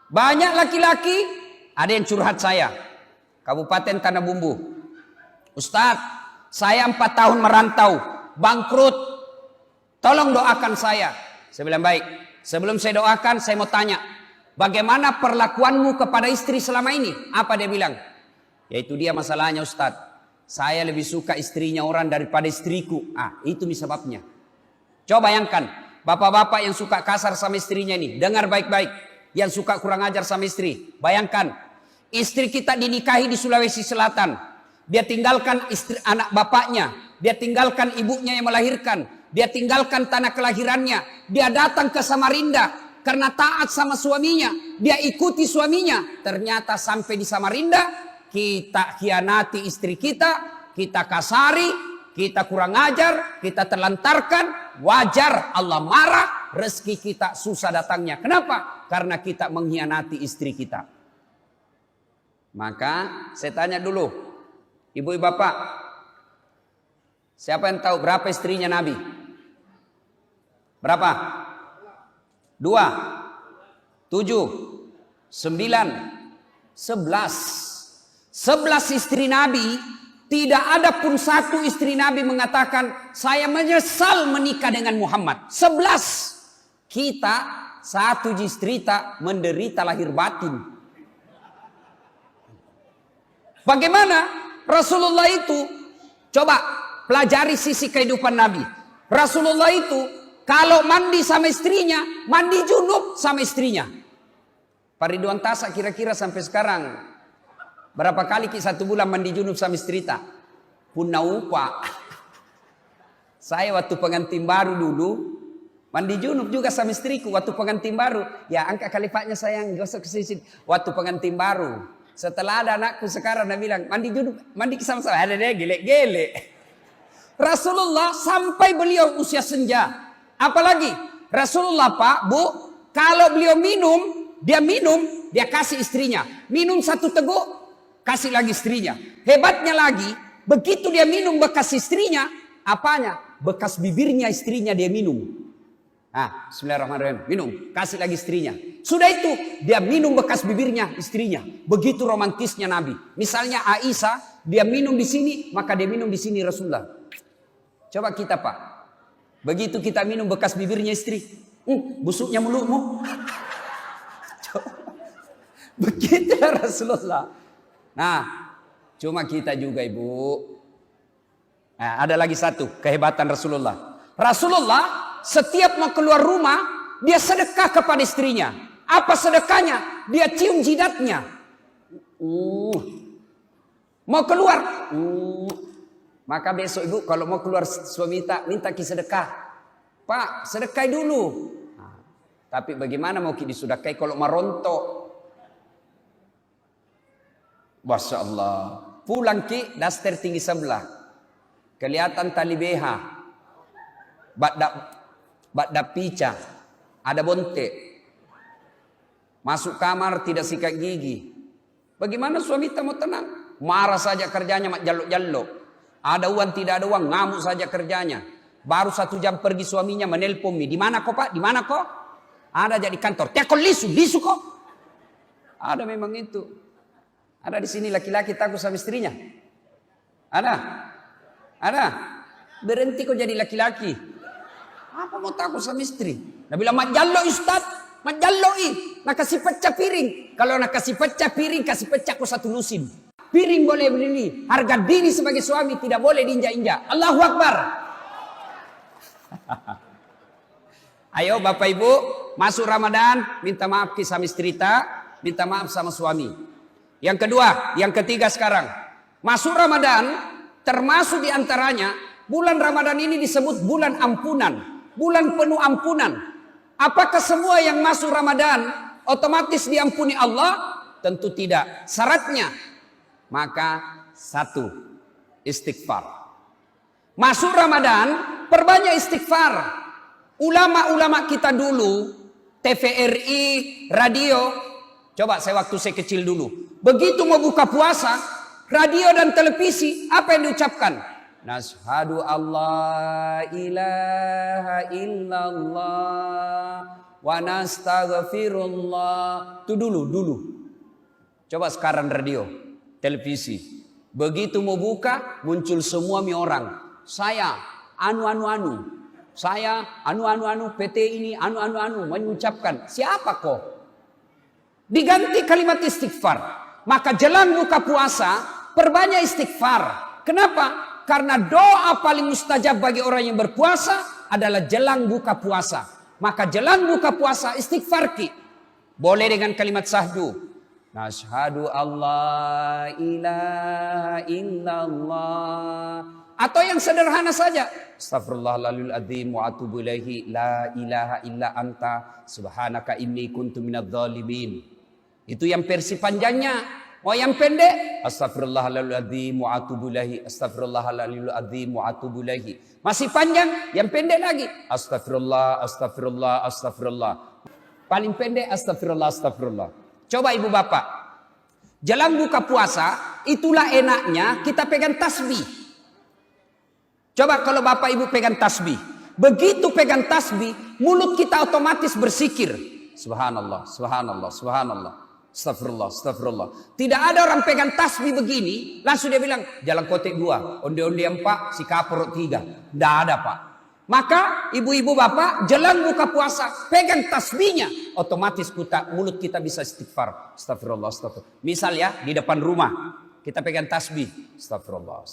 Banyak laki-laki ada yang curhat saya, Kabupaten Tanah Bumbu. Ustadz, saya 4 tahun merantau, bangkrut. Tolong doakan saya. Saya bilang baik. Sebelum saya doakan, saya mau tanya, bagaimana perlakuanmu kepada istri selama ini? Apa dia bilang? Yaitu dia masalahnya Ustadz. Saya lebih suka istrinya orang daripada istriku. Itu sebabnya. Coba bayangkan, bapak-bapak yang suka kasar sama istrinya ini, dengar baik-baik. Yang suka kurang ajar sama istri, bayangkan, istri kita dinikahi di Sulawesi Selatan. Dia tinggalkan istri anak bapaknya, dia tinggalkan ibunya yang melahirkan, dia tinggalkan tanah kelahirannya, dia datang ke Samarinda karena taat sama suaminya, dia ikuti suaminya. Ternyata sampai di Samarinda kita khianati istri kita kasari, kita kurang ajar, kita terlantarkan. Wajar Allah marah, rezeki kita susah datangnya. Kenapa? Karena kita mengkhianati istri kita. Maka saya tanya dulu, ibu bapak, siapa yang tahu berapa istrinya Nabi? Berapa? 2, 7, 9, 11. 11 istri Nabi. Tidak ada pun satu istri Nabi mengatakan, saya menyesal menikah dengan Muhammad. 11. Kita, satu istri tak menderita lahir batin. Bagaimana Rasulullah itu? Coba pelajari sisi kehidupan Nabi. Rasulullah itu kalau mandi sama istrinya, mandi junub sama istrinya. Pak Ridwan Tasa kira-kira sampai sekarang berapa kali 1 bulan mandi junub sama istri tak? Punna upa. Saya waktu pengantin baru dulu mandi junub juga sama istriku waktu pengantin baru. Ya angkat kalipatnya sayang, gosok ke sini. Waktu pengantin baru. Setelah ada anakku sekarang dia bilang mandi junub, mandi sama-sama. Ada deh gelek-gelek. Rasulullah sampai beliau usia senja. Apalagi Rasulullah Pak, Bu, kalau beliau minum, dia kasih istrinya. Minum 1 teguk, kasih lagi istrinya. Hebatnya lagi, begitu dia minum bekas istrinya, apanya? Bekas bibirnya istrinya dia minum. Bismillahirrahmanirrahim. Minum, kasih lagi istrinya. Sudah itu, dia minum bekas bibirnya istrinya. Begitu romantisnya Nabi. Misalnya Aisyah, dia minum di sini, maka dia minum di sini Rasulullah. Coba kita Pak, begitu kita minum bekas bibirnya istri, busuknya mulutmu. Begitulah Rasulullah. Nah, cuma kita juga Ibu. Nah, ada lagi satu kehebatan Rasulullah. Rasulullah setiap mau keluar rumah, dia sedekah kepada istrinya. Apa sedekahnya? Dia cium jidatnya. Mau keluar. Maka besok Ibu kalau mau keluar suami minta ki sedekah. Pak, sedekah dulu. Nah, tapi bagaimana mau ki disudakai kalau merontok? Masya Allah. Pulang ki daster tinggi sebelah. Kelihatan tali BH. Badak pica. Ada bontek. Masuk kamar tidak sikat gigi. Bagaimana suami tak mau tenang? Marah saja kerjanya mak jaluk-jaluk. Ada uang tidak ada uang ngamuk saja kerjanya. Baru 1 jam pergi suaminya menelpon mi. Di mana kok Pak? Di mana kok? Ada jadi kantor. Tekol lisu kok. Ada memang itu. Ada di sini laki-laki takut sama istrinya? Ada? Berhenti kok jadi laki-laki. Apa mau takut sama istri? Nah bilang mak jallo Ustaz, mak jallo nak kasih pecah piring. Kalau nak kasih pecah piring, kasih pecah kok 1 lusin. Piring boleh beli, harga diri sebagai suami tidak boleh diinjak-injak. Allahu Akbar. Ayo Bapak Ibu, masuk Ramadan, minta maaf sama istri minta maaf sama suami. Yang kedua, yang ketiga sekarang. Masuk Ramadan, termasuk diantaranya, bulan Ramadan ini disebut bulan ampunan. Bulan penuh ampunan. Apakah semua yang masuk Ramadan otomatis diampuni Allah? Tentu tidak. Syaratnya, maka 1, istighfar. Masuk Ramadan, perbanyak istighfar. Ulama-ulama kita dulu, TVRI, radio, coba saya kecil dulu. Begitu mau buka puasa, radio dan televisi, apa yang diucapkan? Nashhadu Allah ilaha illallah wa nastaghfirullah. Itu dulu. Coba sekarang radio, televisi. Begitu mau buka, muncul semua orang. Saya anu. Saya anu PT ini anu mengucapkan. Siapa kok? Diganti kalimat istighfar. Maka jelang buka puasa, perbanyak istighfar. Kenapa? Karena doa paling mustajab bagi orang yang berpuasa adalah jelang buka puasa. Maka jelang buka puasa istighfar ki. Boleh dengan kalimat syahdu. Nashhadu Allah ilaha illallah. Atau yang sederhana saja. Astaghfirullahaladzim azim wa atubu ilaihi la ilaha illa anta subhanaka inni kuntu minadz zalimin. Itu yang versi panjangnya. Oh yang pendek, astaghfirullahaladzim wa atubu ilaihi, astaghfirullahaladzim wa atubu ilaihi. Masih panjang, yang pendek lagi. Astagfirullah. Paling pendek, astagfirullah. Coba ibu bapak, jelang buka puasa, itulah enaknya kita pegang tasbih. Coba kalau bapak ibu pegang tasbih. Begitu pegang tasbih, mulut kita otomatis bersikir. Subhanallah. Astagfirullah. Tidak ada orang pegang tasbih begini, langsung dia bilang, jalan kotek 2, onde-onde 4, si kapur 3. Tidak ada pak. Maka ibu-ibu bapak, jelang buka puasa, pegang tasbihnya. Otomatis mulut kita bisa istighfar. Astagfirullah. Misal ya, di depan rumah, kita pegang tasbih. Astagfirullah.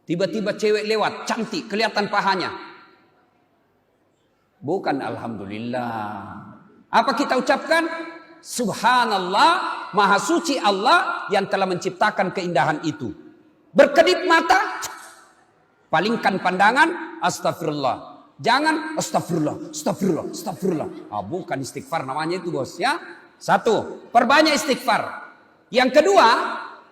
Tiba-tiba cewek lewat, cantik, kelihatan pahanya. Bukan alhamdulillah. Apa kita ucapkan? Subhanallah, maha suci Allah yang telah menciptakan keindahan itu. Berkedip mata, palingkan pandangan, astagfirullah. Jangan astagfirullah. Bukan istighfar namanya itu bos ya. Satu, perbanyak istighfar. Yang kedua,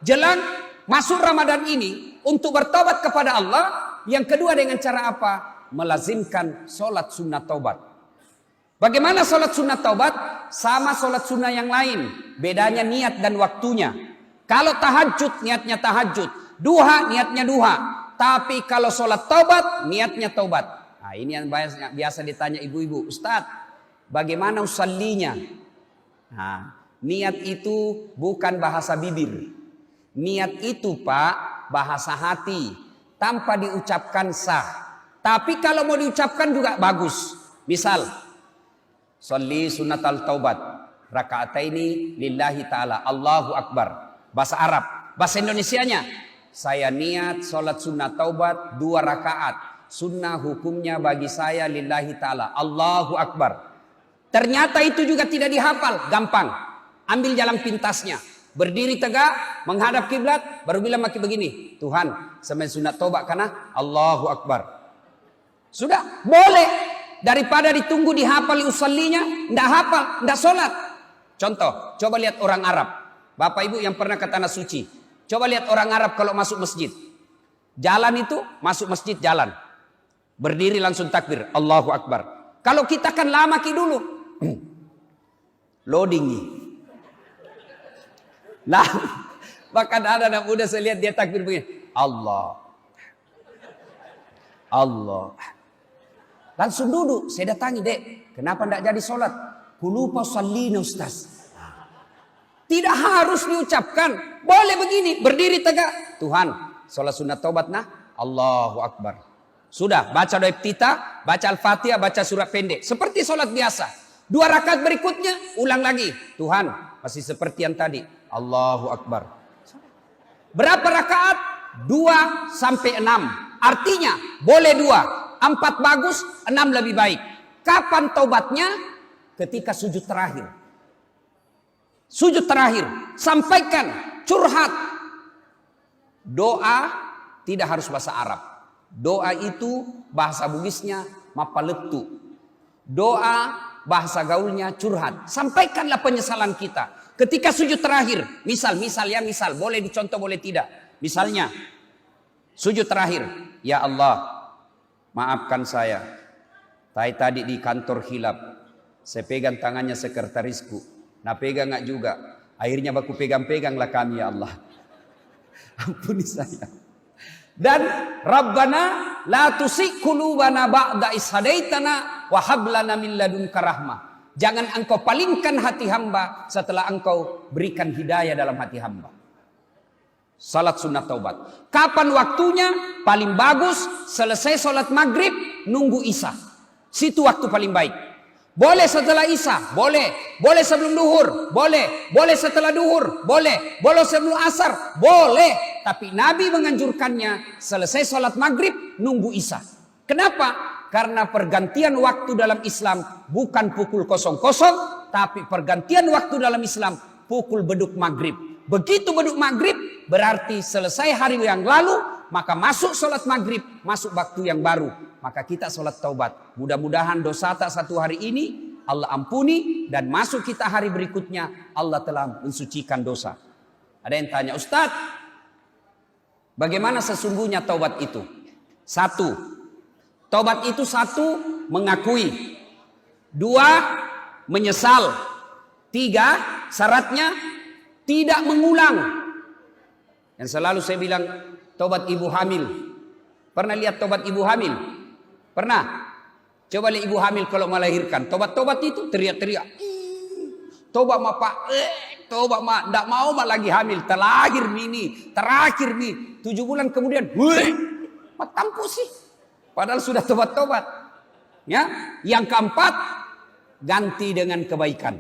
jelang masuk Ramadan ini untuk bertobat kepada Allah. Yang kedua dengan cara apa? Melazimkan sholat sunnah taubat. Bagaimana sholat sunnah taubat? Sama sholat sunnah yang lain. Bedanya niat dan waktunya. Kalau tahajud, niatnya tahajud. Duha, niatnya duha. Tapi kalau sholat taubat, niatnya taubat. Nah, ini yang biasa ditanya ibu-ibu. Ustadz, bagaimana usallinya? Nah, niat itu bukan bahasa bibir. Niat itu pak, bahasa hati. Tanpa diucapkan sah. Tapi kalau mau diucapkan juga bagus. Misal, sholli sunnatal taubat rakaataini lillahi ta'ala Allahu akbar. Bahasa Arab. Bahasa Indonesianya, saya niat sholat sunnah taubat 2 rakaat. Sunnah hukumnya bagi saya lillahi ta'ala Allahu akbar. Ternyata itu juga tidak dihafal. Gampang. Ambil jalan pintasnya. Berdiri tegak, menghadap kiblat, baru bilang maki begini. Tuhan, sampai sunat taubat karena Allahu akbar. Sudah, boleh. Daripada ditunggu dihafal usallinya, ndak hafal, ndak sholat. Contoh, coba lihat orang Arab. Bapak ibu yang pernah ke tanah suci. Coba lihat orang Arab kalau masuk masjid. Jalan itu, masuk masjid jalan. Berdiri langsung takbir, Allahu Akbar. Kalau kita kan lama ki dulu. Loading nih. Nah, bahkan ada anak muda saya lihat dia takbir begini. Allah. Langsung duduk, saya datangi, dek. Kenapa tidak jadi sholat? Kulupa sallina ustaz. Tidak harus diucapkan. Boleh begini, berdiri tegak. Tuhan, sholat sunat taubat nah. Allahu Akbar. Sudah, baca doa iftitah, baca Al-Fatihah, baca surat pendek. Seperti sholat biasa. 2 rakaat berikutnya, ulang lagi. Tuhan, masih seperti yang tadi. Allahu Akbar. Berapa rakaat? 2 sampai 6. Artinya, boleh 2. 4 bagus, 6 lebih baik. Kapan taubatnya? Ketika sujud terakhir. Sujud terakhir. Sampaikan, curhat. Doa tidak harus bahasa Arab. Doa itu bahasa Bugisnya mapaletu. Doa bahasa gaulnya curhat. Sampaikanlah penyesalan kita. Ketika sujud terakhir. Misal, boleh dicontoh, boleh tidak. Misalnya, sujud terakhir. Ya Allah, maafkan saya. Tadi di kantor hilap. Saya pegang tangannya sekretarisku. Nah pegang nggak juga. Akhirnya baku pegang-peganglah kami ya Allah. Ampuni saya. Dan Rabbana la tusik qulubana ba'da is hadaitana wa hab lana min ladunka rahmah. Jangan engkau palingkan hati hamba setelah engkau berikan hidayah dalam hati hamba. Salat sunnah taubat. Kapan waktunya? Paling bagus selesai salat maghrib nunggu isya. Situ waktu paling baik. Boleh setelah isya, boleh. Boleh sebelum duhur, boleh. Boleh setelah duhur, boleh. Boleh sebelum asar, boleh. Tapi Nabi menganjurkannya selesai salat maghrib nunggu isya. Kenapa? Karena pergantian waktu dalam Islam bukan pukul 00, tapi pergantian waktu dalam Islam pukul beduk maghrib. Begitu beduk maghrib berarti selesai hari yang lalu, maka masuk sholat maghrib, masuk waktu yang baru. Maka kita sholat taubat. Mudah-mudahan dosa tak satu hari ini Allah ampuni, dan masuk kita hari berikutnya Allah telah mensucikan dosa. Ada yang tanya, Ustadz, bagaimana sesungguhnya taubat itu? Satu, taubat itu satu, mengakui. Dua, menyesal. Tiga, syaratnya tidak mengulang. Yang selalu saya bilang, taubat ibu hamil. Pernah lihat taubat ibu hamil? Pernah? Coba lihat ibu hamil kalau melahirkan. Taubat itu teriak-teriak. Taubat ma pak, taubat ma, tidak mau ma lagi hamil. Terlahir ini, terakhir nih. 7 bulan kemudian, tampu sih. Padahal sudah tobat-tobat. Ya, yang keempat, ganti dengan kebaikan.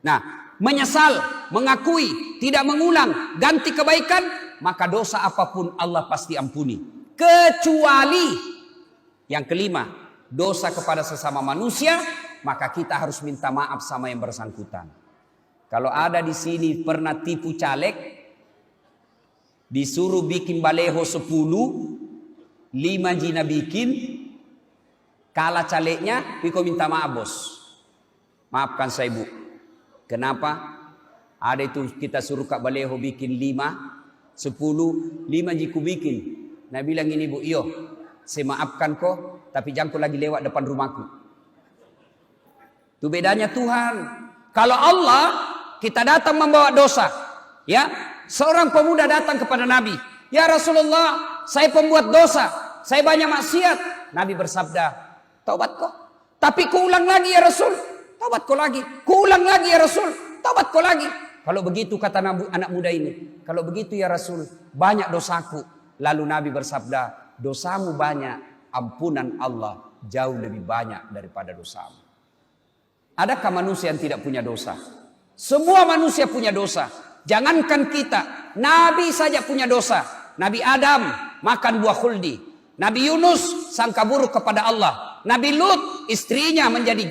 Nah, menyesal, mengakui, tidak mengulang, ganti kebaikan, maka dosa apapun Allah pasti ampuni. Kecuali yang kelima, dosa kepada sesama manusia, maka kita harus minta maaf sama yang bersangkutan. Kalau ada di sini pernah tipu caleg, disuruh bikin baleho 10, 5 jina bikin, kalah calegnya, piko minta maaf bos. Maafkan saya bu. Kenapa? Ada itu kita suruh Kak Baleho bikin 5, 10, 5 jiku bikin. Nah bilang ini bu, iyo, saya maafkan kok, tapi jangan kau lagi lewat depan rumahku. Itu bedanya Tuhan. Kalau Allah, kita datang membawa dosa. Ya, seorang pemuda datang kepada Nabi. Ya Rasulullah, saya pembuat dosa, saya banyak maksiat. Nabi bersabda, taubat kok. Tapi kuulang lagi ya Rasul. Taubat kau lagi. Kuulang lagi ya Rasul. Taubat kau lagi. Kalau begitu kata anak muda ini. Kalau begitu ya Rasul. Banyak dosaku. Lalu Nabi bersabda. Dosamu banyak. Ampunan Allah jauh lebih banyak daripada dosamu. Adakah manusia yang tidak punya dosa? Semua manusia punya dosa. Jangankan kita. Nabi saja punya dosa. Nabi Adam makan buah khuldi. Nabi Yunus sangka buruk kepada Allah. Nabi Lut istrinya menjadi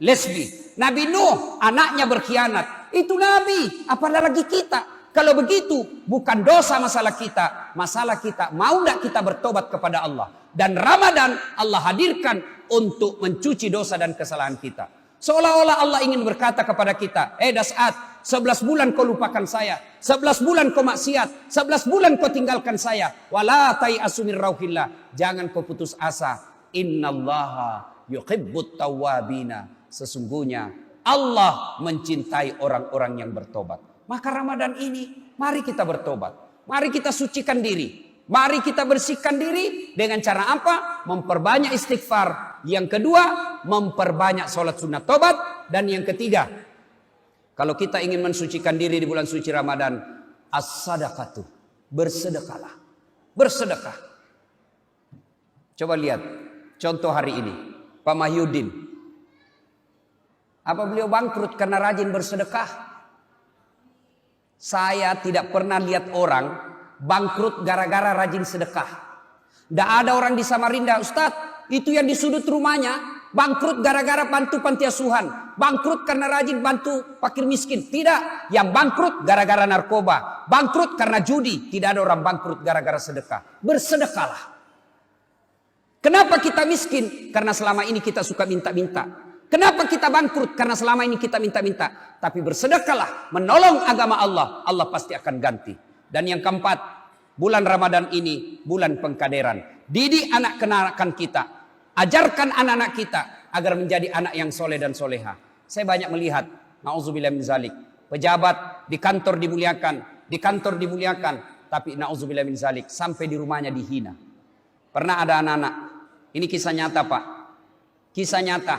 lesbi. Nabi Nuh anaknya berkhianat. Itu Nabi, apalagi kita. Kalau begitu bukan dosa masalah kita. Masalah kita mau tidak kita bertobat kepada Allah. Dan Ramadan Allah hadirkan untuk mencuci dosa dan kesalahan kita. Seolah-olah Allah ingin berkata kepada kita, Das'at, 11 bulan kau lupakan saya, 11 bulan kau maksiat, 11 bulan kau tinggalkan saya. Wala tai'asu min rauhillah. Jangan kau putus asa. Innallaha yuhibbut tawwabina. Sesungguhnya Allah mencintai orang-orang yang bertobat. Maka Ramadan ini mari kita bertobat. Mari kita sucikan diri. Mari kita bersihkan diri dengan cara apa? Memperbanyak istighfar. Yang kedua, memperbanyak sholat sunat tobat. Dan yang ketiga, kalau kita ingin mensucikan diri di bulan suci Ramadan, as-sadaqatu, bersedekahlah. Bersedekah. Coba lihat contoh hari ini, Pak Mahyudin. Apa beliau bangkrut karena rajin bersedekah? Saya tidak pernah lihat orang bangkrut gara-gara rajin sedekah. Tidak ada orang di Samarinda, Ustadz, itu yang di sudut rumahnya bangkrut gara-gara bantu panti asuhan, bangkrut karena rajin bantu fakir miskin. Tidak, yang bangkrut gara-gara narkoba, bangkrut karena judi. Tidak ada orang bangkrut gara-gara sedekah. Bersedekahlah. Kenapa kita miskin? Karena selama ini kita suka minta-minta. Kenapa kita bangkrut? Karena selama ini kita minta-minta. Tapi bersedekahlah, menolong agama Allah, Allah pasti akan ganti. Dan yang keempat, bulan Ramadan ini bulan pengkaderan. Didik anak kenakan kita, ajarkan anak-anak kita agar menjadi anak yang soleh dan soleha. Saya banyak melihat, na'udzubillah min zalik, pejabat di kantor dimuliakan, tapi na'udzubillah min zalik, sampai di rumahnya dihina. Pernah ada anak-anak, ini kisah nyata Pak, kisah nyata.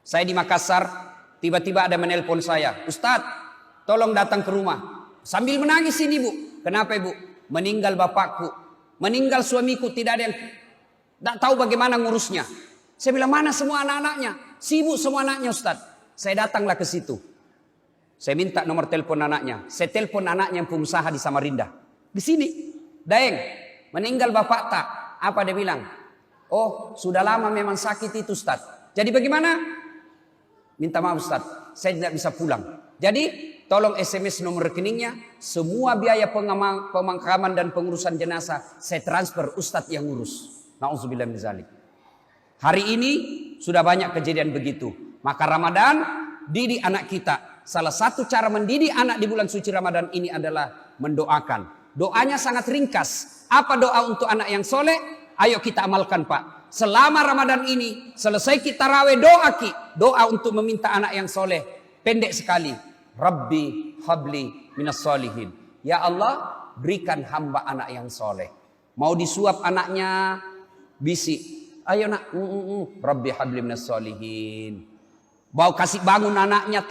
Saya di Makassar, tiba-tiba ada menelpon saya. Ustadz, tolong datang ke rumah. Sambil menangis ini bu. Kenapa ibu? Meninggal bapakku. Meninggal suamiku, tidak ada yang tak tahu bagaimana ngurusnya. Saya bilang, mana semua anak-anaknya? Sibuk semua anaknya Ustadz. Saya datanglah ke situ. Saya minta nomor telepon anaknya. Saya telepon anaknya yang pengusaha di Samarinda. Di sini. Daeng, meninggal bapak tak? Apa dia bilang? Oh, sudah lama memang sakit itu Ustadz. Jadi bagaimana? Minta maaf Ustadz, saya tidak bisa pulang. Jadi tolong SMS nomor rekeningnya. Semua biaya pemakaman dan pengurusan jenazah saya transfer, Ustadz yang ngurus. Na'udzubillah min dzalik. Hari ini sudah banyak kejadian begitu. Maka Ramadan, didik anak kita. Salah satu cara mendidik anak di bulan suci Ramadan ini adalah mendoakan. Doanya sangat ringkas. Apa doa untuk anak yang soleh? Ayo kita amalkan Pak. Selama Ramadan ini, selesai kita raweh doa untuk meminta anak yang soleh. Pendek sekali. Rabbi habli minas solihin. Ya Allah, berikan hamba anak yang soleh. Mau disuap anaknya, bisik. Ayo nak, Rabbi habli minas solihin. Mau kasih bangun anaknya,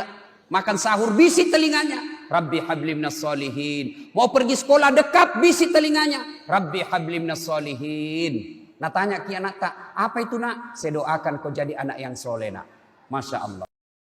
makan sahur, bisik telinganya. Rabbi habli minas solihin. Mau pergi sekolah dekat, bisik telinganya. Rabbi habli minas solihin. Nah tanya ki anak tak, apa itu nak? Saya doakan kau jadi anak yang soleh nak. Masya Allah.